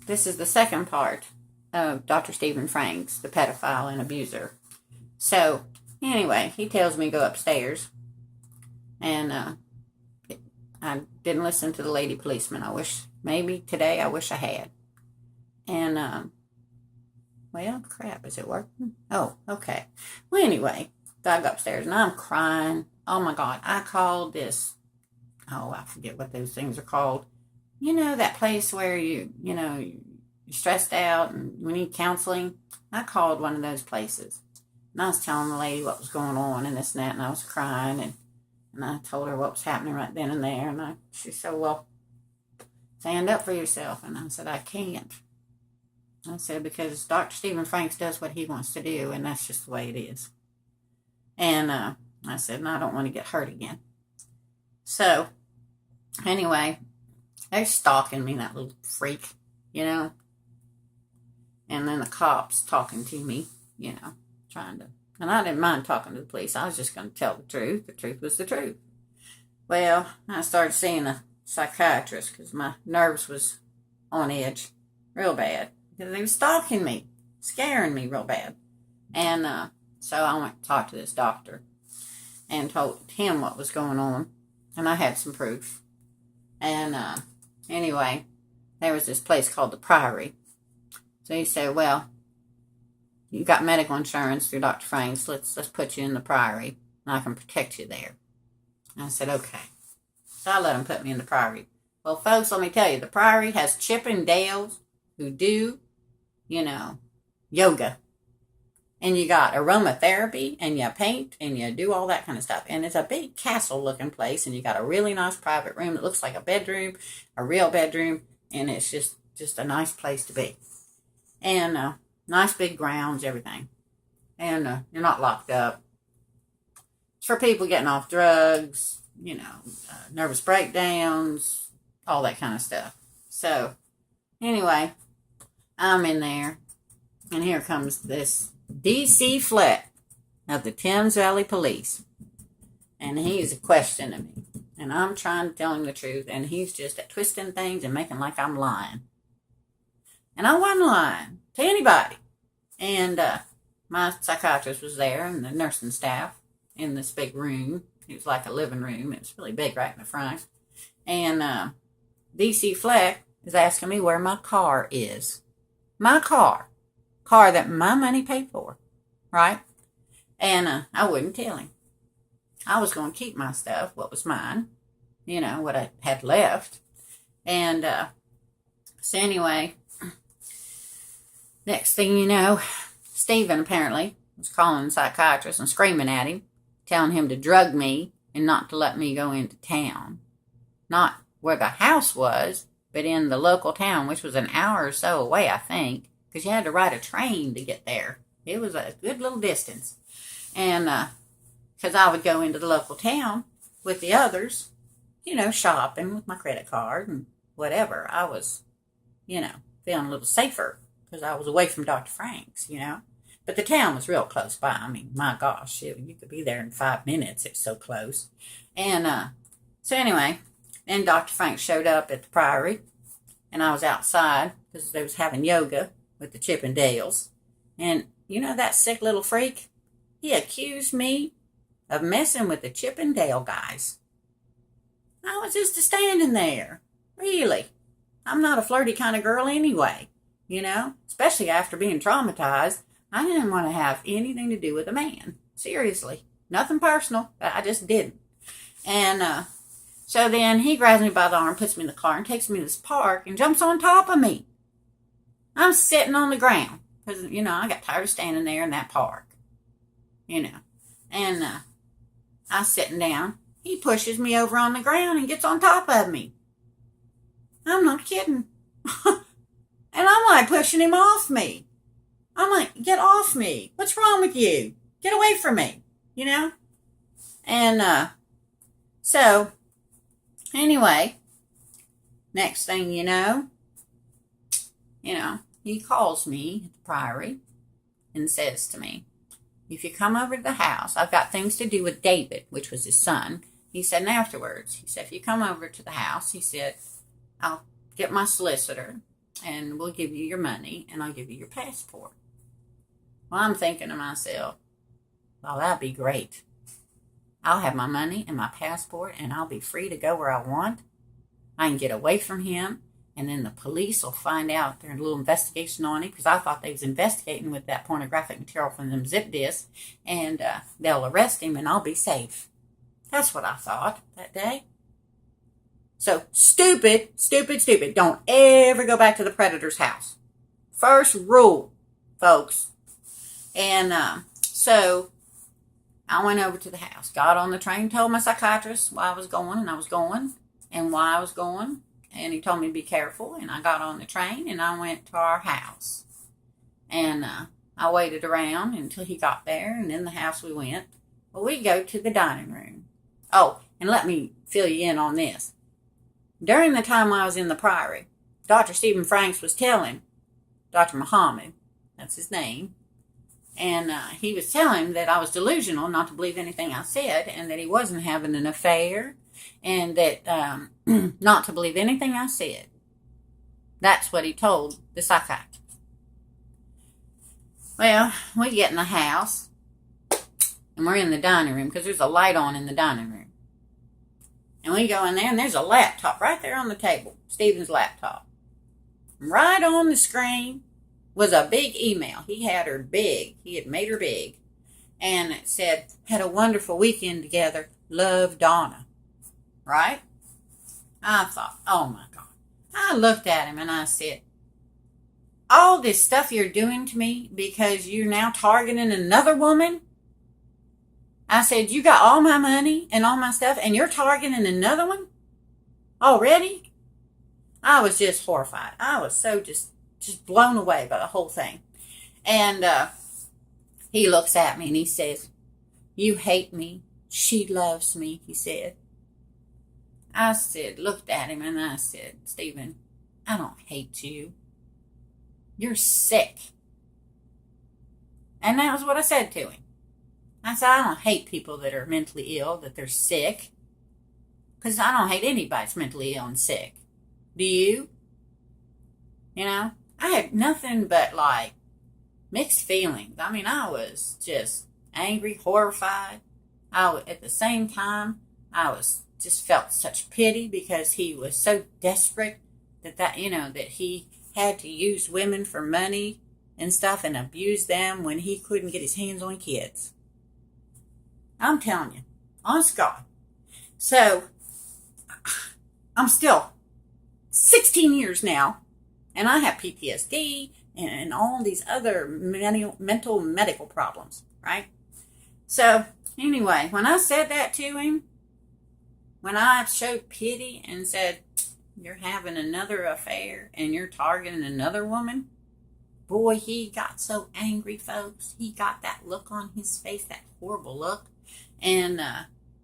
this is the second part of Dr. Stephen Franks, the pedophile and abuser. So, anyway, he tells me to go upstairs. And I didn't listen to the lady policeman. Maybe today I wish I had. And, well, crap, is it working? Oh, okay. Well, anyway, I go upstairs and I'm crying. Oh my God, I called this, I forget what those things are called. You know, that place where you're stressed out and we need counseling. I called one of those places. And I was telling the lady what was going on and this and that, and I was crying, and I told her what was happening right then and there, and she said, well, stand up for yourself. And I said, I can't. I said, because Dr. Stephen Franks does what he wants to do, and that's just the way it is. And I said, no, I don't want to get hurt again. So, anyway, they're stalking me, that little freak, And then the cops talking to me, trying to. And I didn't mind talking to the police. I was just going to tell the truth. The truth was the truth. Well, I started seeing a psychiatrist because my nerves was on edge real bad. Because they were stalking me, scaring me real bad. And so I went to talk to this doctor and told him what was going on. And I had some proof. And anyway, there was this place called the Priory. So he said, well, you got medical insurance through Dr. Franks. Let's put you in the Priory, and I can protect you there. And I said, okay. So I let him put me in the Priory. Well, folks, let me tell you, the Priory has Chippendales who do, yoga. And you got aromatherapy, and you paint, and you do all that kind of stuff. And it's a big castle-looking place, and you got a really nice private room that looks like a bedroom, a real bedroom, and it's just a nice place to be. And nice big grounds, everything. And you're not locked up. It's for people getting off drugs, nervous breakdowns, all that kind of stuff. So, anyway, I'm in there. And here comes this D.C. Fleck of the Thames Valley Police. And he's questioning me. And I'm trying to tell him the truth. And he's just twisting things and making like I'm lying. And I wasn't lying to anybody. And my psychiatrist was there and the nursing staff in this big room. It was like a living room. It was really big right in the front. And D.C. Fleck is asking me where my car is. My car. Car that my money paid for. Right? And I wouldn't tell him. I was going to keep my stuff, what was mine. What I had left. And so anyway, next thing you know, Stephen apparently was calling the psychiatrist and screaming at him, telling him to drug me and not to let me go into town. Not where the house was, but in the local town, which was an hour or so away, I think, because you had to ride a train to get there. It was a good little distance. And because I would go into the local town with the others, shopping with my credit card and whatever. I was, feeling a little safer because I was away from Dr. Franks, But the town was real close by. I mean, my gosh, you could be there in 5 minutes. It's so close. And so anyway, then Dr. Franks showed up at the Priory, and I was outside because they was having yoga with the Chippendales. And that sick little freak? He accused me of messing with the Chippendale guys. I was just standing there. Really. I'm not a flirty kind of girl anyway, especially after being traumatized. I didn't want to have anything to do with a man. Seriously. Nothing personal. I just didn't. And so then he grabs me by the arm, puts me in the car, and takes me to this park and jumps on top of me. I'm sitting on the ground because, I got tired of standing there in that park. And I'm sitting down. He pushes me over on the ground and gets on top of me. I'm not kidding. And I'm like pushing him off me. I'm like, get off me. What's wrong with you? Get away from me. And so anyway, next thing you know, he calls me at the Priory and says to me, if you come over to the house, I've got things to do with David, which was his son. He said, and afterwards, he said, if you come over to the house, he said, I'll get my solicitor and we'll give you your money, and I'll give you your passport. Well, I'm thinking to myself, well, that'd be great. I'll have my money and my passport, and I'll be free to go where I want. I can get away from him, and then the police will find out their little investigation on it, because I thought they was investigating with that pornographic material from them zip discs, and they'll arrest him, and I'll be safe. That's what I thought that day. So, stupid. Don't ever go back to the predator's house. First rule, folks. And so I went over to the house, got on the train, told my psychiatrist why I was going, and why I was going. And he told me to be careful. And I got on the train, and I went to our house. And I waited around until he got there, and in the house we went. Well, we go to the dining room. Oh, and let me fill you in on this. During the time I was in the Priory, Dr. Stephen Franks was telling Dr. Muhammad, that's his name, and he was telling him that I was delusional, not to believe anything I said, and that he wasn't having an affair, and that not to believe anything I said. That's what he told the psychiatrist. Well, we get in the house, and we're in the dining room, because there's a light on in the dining room. And we go in there, and there's a laptop right there on the table, Stephen's laptop. Right on the screen was a big email. He had her big. He had made her big. And it said, had a wonderful weekend together. Love, Donna. Right? I thought, oh my God. I looked at him and I said, all this stuff you're doing to me because you're now targeting another woman? I said, you got all my money and all my stuff, and you're targeting another one already? I was just horrified. I was so just blown away by the whole thing. And he looks at me and he says, you hate me. She loves me, he said. I looked at him and I said, Stephen, I don't hate you. You're sick. And that was what I said to him. I said, I don't hate people that are mentally ill, that they're sick. Because I don't hate anybody that's mentally ill and sick. Do you? You know, I had nothing but like mixed feelings. I mean, I was just angry, horrified. At the same time, I was just felt such pity because he was so desperate that he had to use women for money and stuff and abuse them when he couldn't get his hands on kids. I'm telling you, honest God. So, I'm still 16 years now, and I have PTSD and all these other mental medical problems, right? So, anyway, when I said that to him, when I showed pity and said, you're having another affair and you're targeting another woman, boy, he got so angry, folks. He got that look on his face, that horrible look. And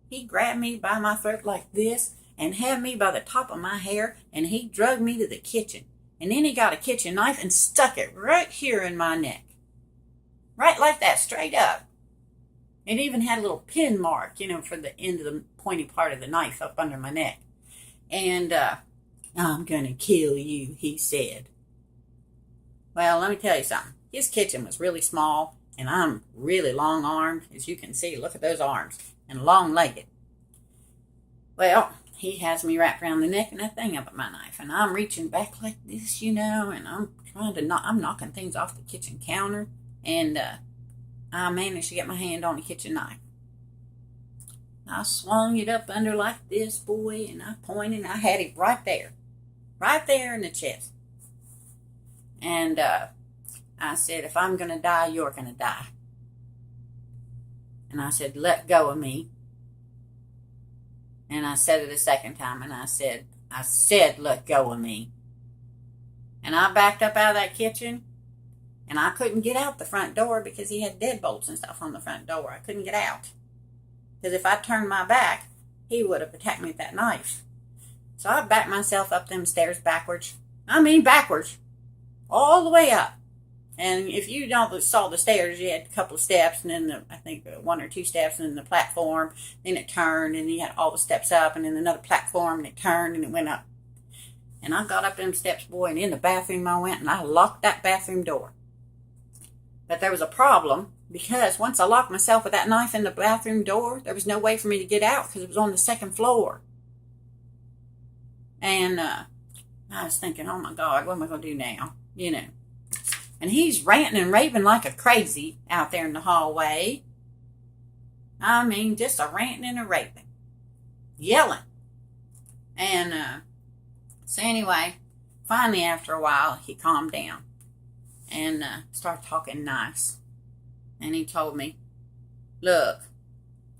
he grabbed me by my throat like this and had me by the top of my hair, and he dragged me to the kitchen. And then he got a kitchen knife and stuck it right here in my neck. Right like that, straight up. It even had a little pin mark, for the end of the pointy part of the knife up under my neck. And I'm going to kill you, he said. Well, let me tell you something. His kitchen was really small, and I'm really long-armed, as you can see. Look at those arms, and long-legged. Well, he has me wrapped around the neck and that thing up at my knife, and I'm reaching back like this, and I'm I'm knocking things off the kitchen counter, and I managed to get my hand on the kitchen knife. I swung it up under like this, boy, and I pointed, and I had it right there in the chest. And I said, if I'm going to die, you're going to die. And I said, let go of me. And I said it a second time, and I said, let go of me. And I backed up out of that kitchen, and I couldn't get out the front door because he had deadbolts and stuff on the front door. I couldn't get out. Because if I turned my back, he would have attacked me with that knife. So I backed myself up them stairs backwards. I mean backwards. All the way up. And if you saw the stairs, you had a couple of steps, and then I think 1 or 2 steps, and then the platform. Then it turned, and you had all the steps up, and then another platform, and it turned, and it went up. And I got up them steps, boy, and in the bathroom I went, and I locked that bathroom door. But there was a problem, because once I locked myself with that knife in the bathroom door, there was no way for me to get out because it was on the second floor. And I was thinking, oh my God, what am I going to do now? You know. And he's ranting and raving like a crazy out there in the hallway. I mean, just a ranting and a raving. Yelling. And so anyway, finally after a while, he calmed down and started talking nice. And he told me, look,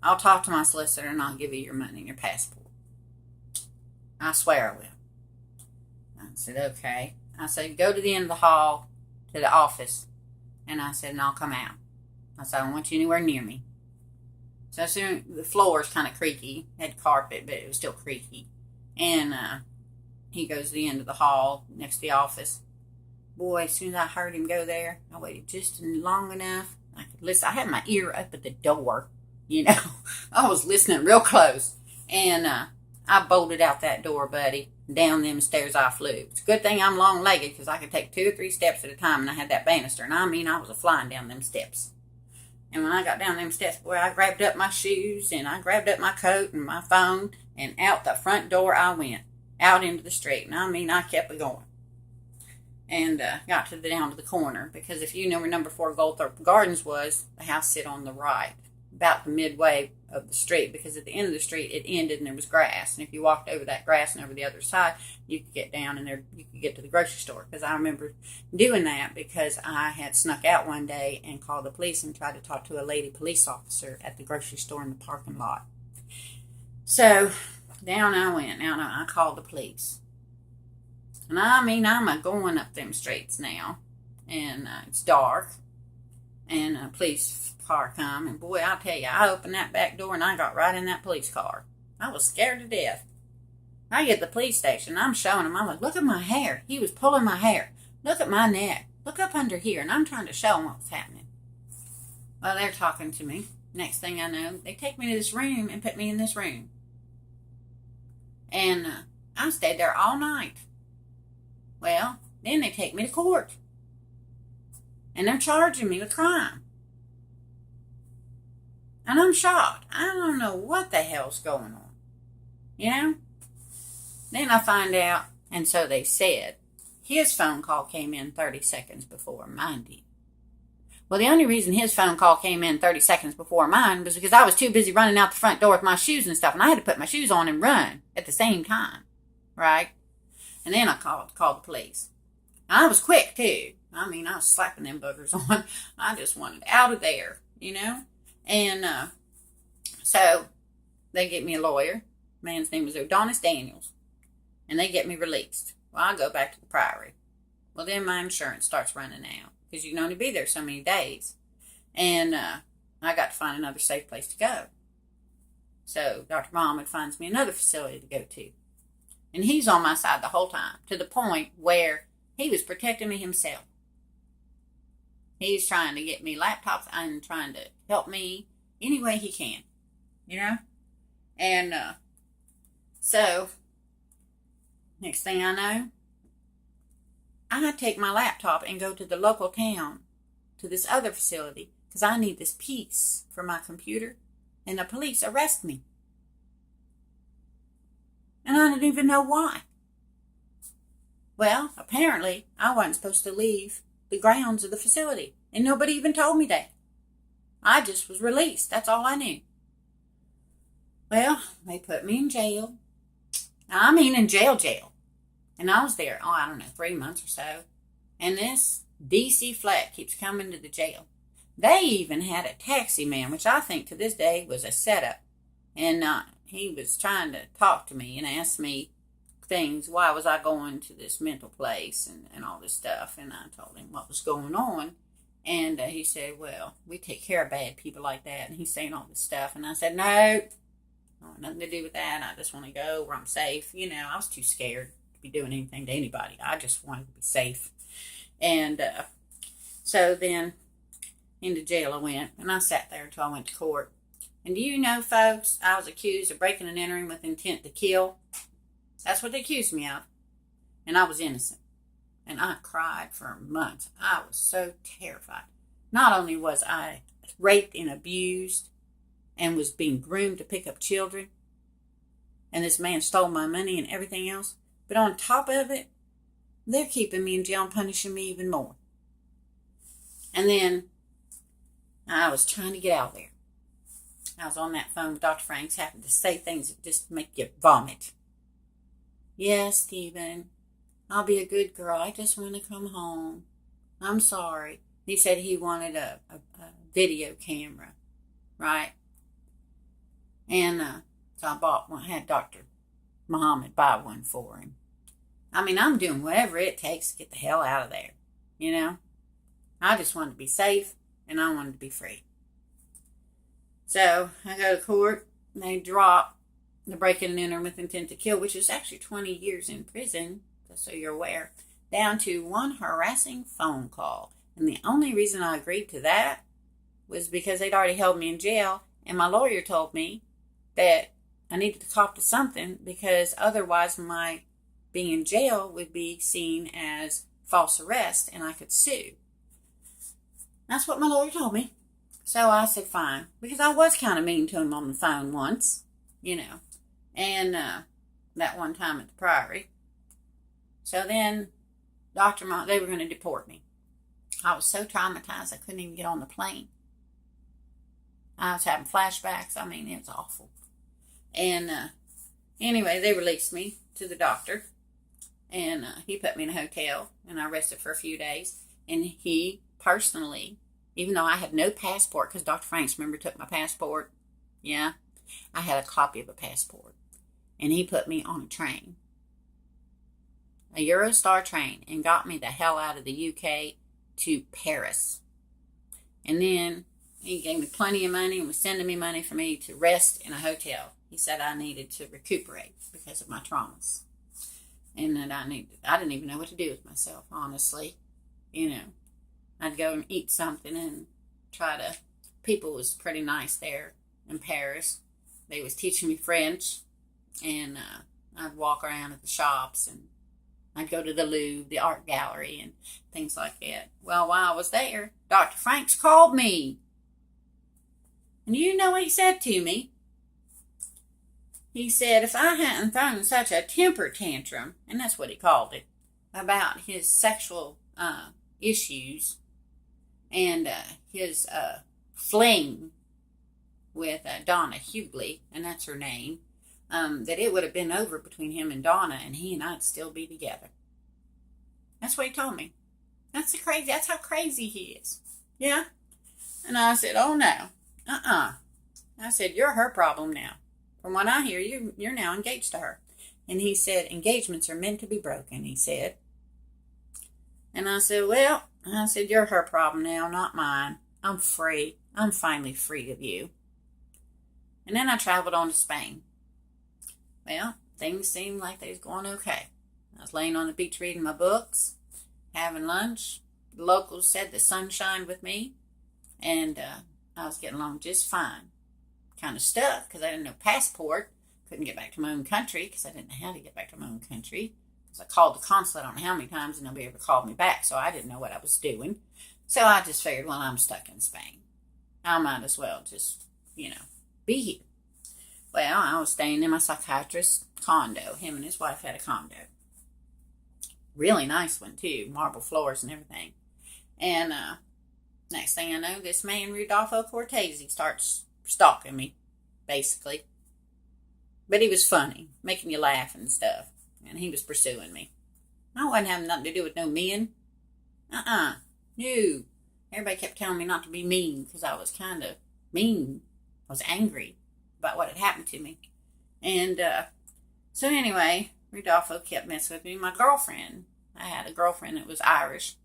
I'll talk to my solicitor and I'll give you your money and your passport. I swear I will. I said, okay. I said, go to the end of the hall to the office. And I said, and I'll come out. I said, I don't want you anywhere near me. So soon, the floor is kind of creaky. It had carpet, but it was still creaky. And he goes to the end of the hall next to the office. Boy, as soon as I heard him go there, I waited just long enough. I could listen. I had my ear up at the door, you know. I was listening real close. And I bolted out that door, buddy. Down them stairs I flew. It's a good thing I'm long-legged because I could take 2 or 3 steps at a time, and I had that banister. And I mean, I was flying down them steps. And when I got down them steps, boy, I grabbed up my shoes, and I grabbed up my coat and my phone, and out the front door I went, out into the street. And I mean, I kept it going. And got down to the corner, because if you know where number 4 Goldthorpe Gardens was, the house sit on the right, about the midway of the street, because at the end of the street it ended and there was grass. And if you walked over that grass and over the other side, you could get down and there you could get to the grocery store. Because I remember doing that because I had snuck out one day and called the police and tried to talk to a lady police officer at the grocery store in the parking lot. So down I went. Now I called the police. And I mean, I'm going up them streets now. And it's dark. And a police car come. And boy, I'll tell you, I opened that back door and I got right in that police car. I was scared to death. I get to the police station. I'm showing him. I'm like, look at my hair. He was pulling my hair. Look at my neck. Look up under here. And I'm trying to show him what was happening. Well, they're talking to me. Next thing I know, they take me to this room and put me in this room. And I stayed there all night. Well, then they take me to court. And they're charging me with crime. And I'm shocked. I don't know what the hell's going on. You know? Then I find out, and so they said, his phone call came in 30 seconds before mine did. Well, the only reason his phone call came in 30 seconds before mine was because I was too busy running out the front door with my shoes and stuff, and I had to put my shoes on and run at the same time. Right? And then I called the police. And I was quick, too. I mean, I was slapping them buggers on. I just wanted out of there, you know? And so they get me a lawyer. Man's name was Adonis Daniels. And they get me released. Well, I go back to the Priory. Well, then my insurance starts running out. Because you can only be there so many days. And I got to find another safe place to go. So Dr. Muhammad finds me another facility to go to. And he's on my side the whole time, to the point where he was protecting me himself. He's trying to get me laptops and trying to help me any way he can, you know? And so, next thing I know, I take my laptop and go to the local town, to this other facility, because I need this piece for my computer, and the police arrest me. And I didn't even know why. Well, apparently, I wasn't supposed to leave the grounds of the facility. And nobody even told me that. I just was released. That's all I knew. Well, they put me in jail. I mean, in jail. And I was there, I don't know, 3 months or so. And this DC flat keeps coming to the jail. They even had a taxi man, which I think to this day was a setup. And he was trying to talk to me and ask me things. Why was I going to this mental place and all this stuff? And I told him what was going on. And he said, well, we take care of bad people like that. And he's saying all this stuff. And I said, no, I want nothing to do with that. I just want to go where I'm safe. You know, I was too scared to be doing anything to anybody. I just wanted to be safe. And so then into jail I went. And I sat there until I went to court. And do you know, folks, I was accused of breaking and entering with intent to kill. That's what they accused me of. and I was innocent. And I cried for months. I was so terrified. Not only was I raped and abused and was being groomed to pick up children, and this man stole my money and everything else, but on top of it, they're keeping me in jail and punishing me even more. And then I was trying to get out of there. I was on that phone with Dr. Franks, having to say things that just make you vomit. Yes, Stephen, I'll be a good girl. I just want to come home. I'm sorry. He said he wanted a video camera, right? And so I bought one. I had Dr. Muhammad buy one for him. I mean, I'm doing whatever it takes to get the hell out of there, you know? I just wanted to be safe, and I wanted to be free. So I go to court, and they drop the breaking and entering with intent to kill, which is actually 20 years in prison, just so you're aware, down to one harassing phone call. And the only reason I agreed to that was because they'd already held me in jail, and my lawyer told me that I needed to cop to something because otherwise my being in jail would be seen as false arrest and I could sue. That's what my lawyer told me. So I said fine, because I was kind of mean to him on the phone once, you know, and that one time at the Priory. So then they were going to deport me. I was so traumatized I couldn't even get on the plane. I was having flashbacks. I mean, it was awful. And anyway, they released me to the doctor, and he put me in a hotel, and I rested for a few days. And he personally, even though I had no passport, because Dr. Franks, remember, took my passport. Yeah, I had a copy of a passport. And he put me on a train, a Eurostar train, and got me the hell out of the UK to Paris. And then he gave me plenty of money and was sending me money for me to rest in a hotel. He said I needed to recuperate because of my traumas. And that I didn't even know what to do with myself, honestly. You know, I'd go and eat something and people was pretty nice there in Paris. They was teaching me French, and I'd walk around at the shops, and I'd go to the Louvre, the art gallery, and things like that. Well, while I was there, Dr. Franks called me. And you know what he said to me? He said if I hadn't thrown such a temper tantrum, and that's what he called it, about his sexual issues and his fling with Donna Hughley, and that's her name, that it would have been over between him and Donna, and he and I'd still be together. That's what he told me. That's how crazy he is. Yeah? And I said, oh no. I said, you're her problem now. From what I hear, you're now engaged to her. And he said, engagements are meant to be broken, he said. And I said, you're her problem now, not mine. I'm free. I'm finally free of you. And then I traveled on to Spain. Well, things seemed like they was going okay. I was laying on the beach reading my books, having lunch. The locals said the sun shined with me, and I was getting along just fine. Kind of stuck because I didn't know passport. Couldn't get back to my own country because I didn't know how to get back to my own country. Because I called the consulate, I don't know how many times, and nobody ever called me back, so I didn't know what I was doing. So I just figured, well, I'm stuck in Spain. I might as well just, be here. Well, I was staying in my psychiatrist's condo. Him and his wife had a condo. Really nice one, too. Marble floors and everything. And next thing I know, this man, Rudolfo Cortese, starts stalking me, basically. But he was funny, making you laugh and stuff. And he was pursuing me. I wasn't having nothing to do with no men. No. Everybody kept telling me not to be mean because I was kind of mean. I was angry about what had happened to me. And so anyway, Rudolfo kept messing with me. My girlfriend, I had a girlfriend that was Irish,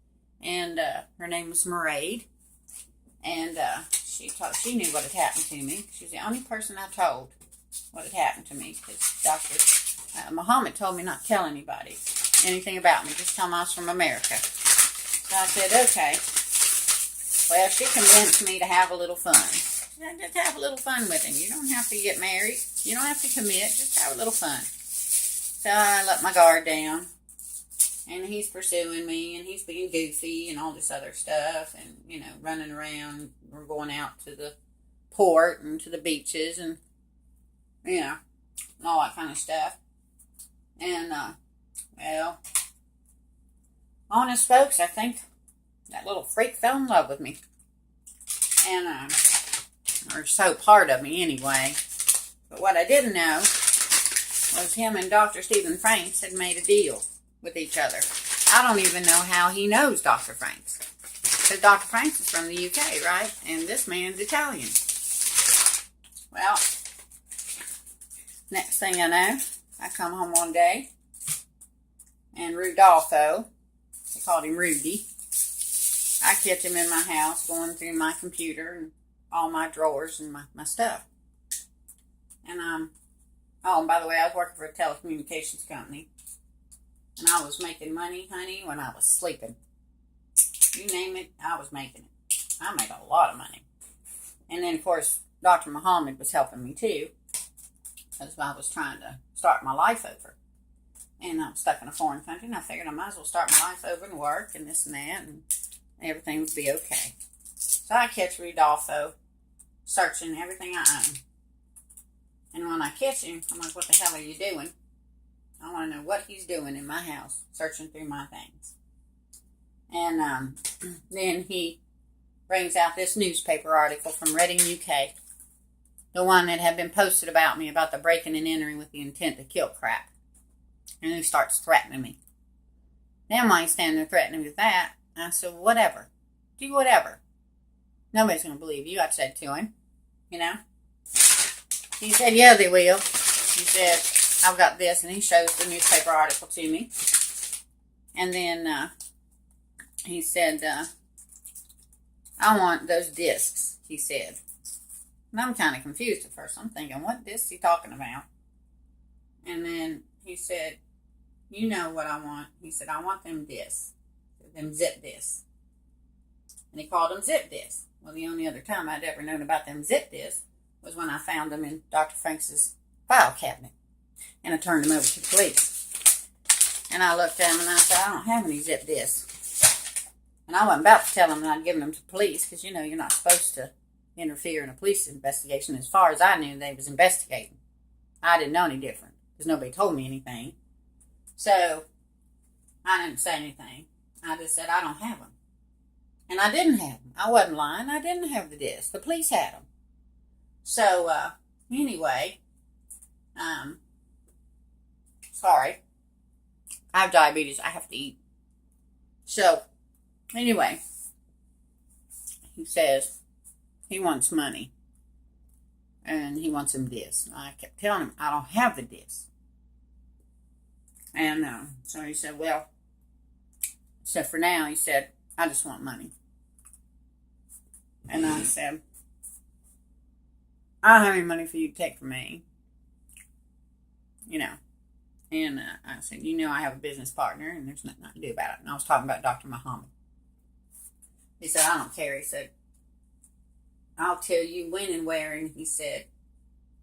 and her name was Mairead. And she knew what had happened to me. She was the only person I told what had happened to me, because Dr. Muhammad told me not to tell anybody anything about me, just tell them I was from America. So I said, okay. Well, she convinced me to have a little fun. Just have a little fun with him. You don't have to get married. You don't have to commit. Just have a little fun. So I let my guard down. And he's pursuing me, and he's being goofy and all this other stuff, and, running around. We're going out to the port and to the beaches and, and all that kind of stuff. And, well, honest folks, I think that little freak fell in love with me. And, or so part of me anyway. But what I didn't know was him and Dr. Stephen Franks had made a deal with each other. I don't even know how he knows Dr. Franks. Because Dr. Franks is from the UK, right? And this man's Italian. Well, next thing I know, I come home one day, and Rudolpho, they called him Rudy, I catch him in my house going through my computer and all my drawers and my stuff. And and by the way, I was working for a telecommunications company. And I was making money, honey, when I was sleeping. You name it, I was making it. I made a lot of money. And then, of course, Dr. Muhammad was helping me, too. Because I was trying to start my life over. And I was stuck in a foreign country, and I figured I might as well start my life over and work and this and that, and everything would be okay. So I catch Rudolpho searching everything I own. And when I catch him, I'm like, what the hell are you doing? I want to know what he's doing in my house, searching through my things. And then he brings out this newspaper article from Reading, UK. The one that had been posted about me about the breaking and entering with the intent to kill crap. And he starts threatening me. Then while he's standing there threatening me with that, I said, whatever. Do whatever. Nobody's going to believe you, I said to him. He said, yeah, they will. He said, I've got this, and he shows the newspaper article to me. And then he said, I want those discs, he said. And I'm kind of confused at first. I'm thinking, what discs is he talking about? And then he said, you know what I want. He said, I want them discs, them zip discs. And he called them zip discs. Well, the only other time I'd ever known about them zip discs was when I found them in Dr. Franks' file cabinet. And I turned them over to the police. And I looked at them and I said, I don't have any zip discs. And I wasn't about to tell them that I'd given them to the police because, you're not supposed to interfere in a police investigation. As far as I knew, they was investigating. I didn't know any different because nobody told me anything. So I didn't say anything. I just said, I don't have them. And I didn't have them. I wasn't lying. I didn't have the discs. The police had them. So, anyway, sorry. I have diabetes. I have to eat. So, anyway, he says he wants money. And he wants some discs. I kept telling him, I don't have the discs. And so he said, well, so for now, he said, I just want money. And I said, I don't have any money for you to take from me. And I said, I have a business partner and there's nothing I can do about it. And I was talking about Dr. Muhammad. He said, I don't care. He said, I'll tell you when and where. And he said,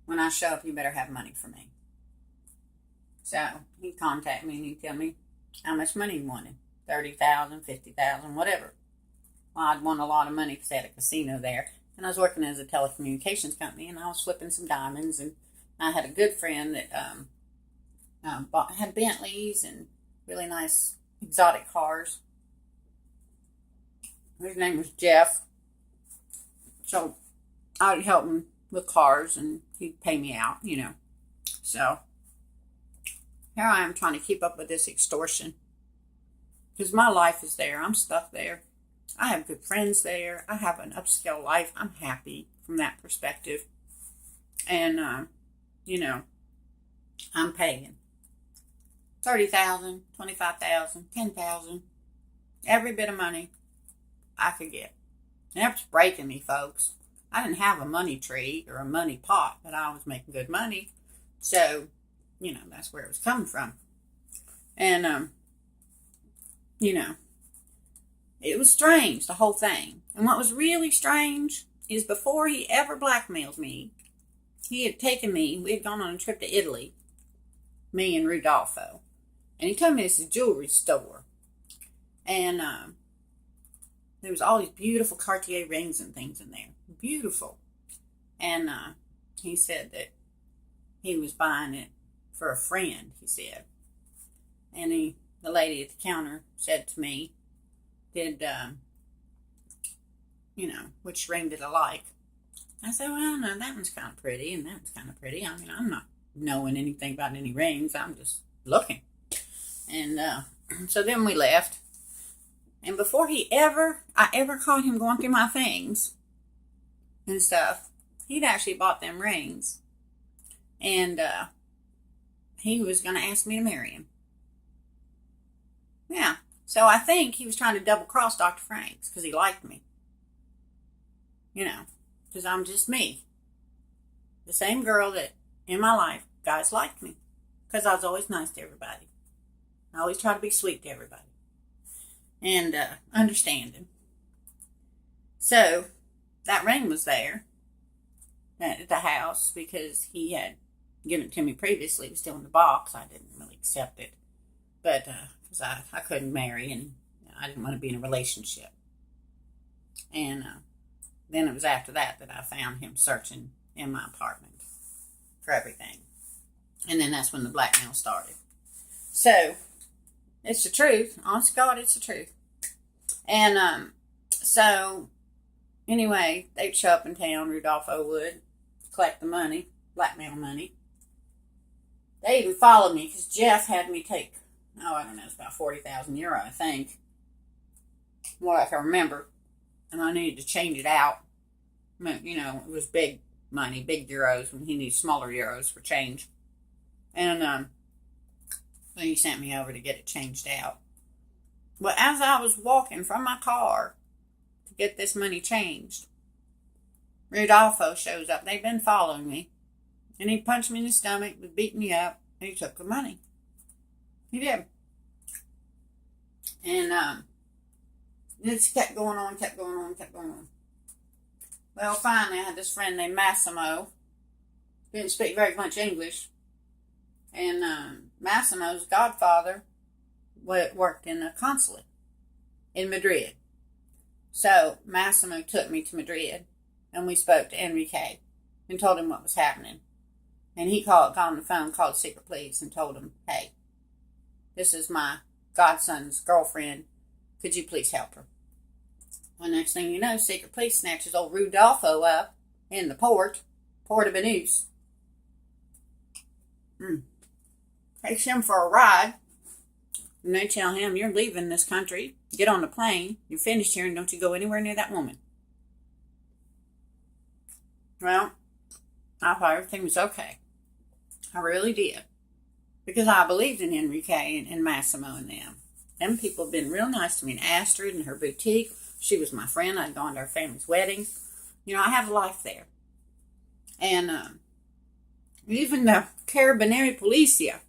when I show up, you better have money for me. So he contacted me and he tell me how much money he wanted. $30,000, $50,000, whatever. Well, I'd won a lot of money because they had a casino there. And I was working as a telecommunications company, and I was flipping some diamonds. And I had a good friend that had Bentleys and really nice exotic cars. His name was Jeff. So I'd help him with cars, and he'd pay me out, So here I am trying to keep up with this extortion. Because my life is there. I'm stuck there. I have good friends there. I have an upscale life. I'm happy from that perspective. And, I'm paying $30,000, $25,000, $10,000. Every bit of money I could get. And that was breaking me, folks. I didn't have a money tree or a money pot, but I was making good money. So, that's where it was coming from. And, it was strange, the whole thing. And what was really strange is before he ever blackmailed me, he had taken me, we had gone on a trip to Italy, me and Rudolpho. And he told me this is a jewelry store. And there was all these beautiful Cartier rings and things in there. Beautiful. And he said that he was buying it for a friend, he said. And the lady at the counter said to me, which ring did I like? I said, well, no, that one's kind of pretty, and that one's kind of pretty. I mean, I'm not knowing anything about any rings. I'm just looking. And so then we left. And before I ever caught him going through my things and stuff, he'd actually bought them rings. And he was going to ask me to marry him. Yeah. So I think he was trying to double-cross Dr. Franks because he liked me. Because I'm just me. The same girl that in my life, guys liked me. Because I was always nice to everybody. I always try to be sweet to everybody. And understanding. So, that ring was there at the house because he had given it to me previously. It was still in the box. I didn't really accept it. But, because I couldn't marry and I didn't want to be in a relationship. And then it was after that I found him searching in my apartment for everything. And then that's when the blackmail started. So, it's the truth. Honest to God, it's the truth. And so, anyway, they'd show up in town, Rudolpho would, collect the money, blackmail money. They even followed me because Jeff had me take, I don't know, it's about 40,000 euro, I think. More like I remember. And I needed to change it out. It was big money, big euros, when he needed smaller euros for change. And then he sent me over to get it changed out. Well, as I was walking from my car to get this money changed, Rudolpho shows up. They've been following me. And he punched me in the stomach, was beating me up, and he took the money. He did. And this kept going on. Well, finally, I had this friend named Massimo. Didn't speak very much English. And Massimo's godfather worked in a consulate in Madrid. So Massimo took me to Madrid, and we spoke to Enrique and told him what was happening. And he got on the phone, called Secret Police, and told him, hey, this is my godson's girlfriend. Could you please help her? Well, next thing you know, Secret Police snatches old Rudolpho up in the Port of Banús. Takes him for a ride. And they tell him, you're leaving this country. Get on the plane. You're finished here and don't you go anywhere near that woman. Well, I thought everything was okay. I really did. Because I believed in Enrique and Massimo and them. Them people have been real nice to me. And Astrid and her boutique. She was my friend. I'd gone to her family's weddings. I have a life there. And even the Carabinieri Polizia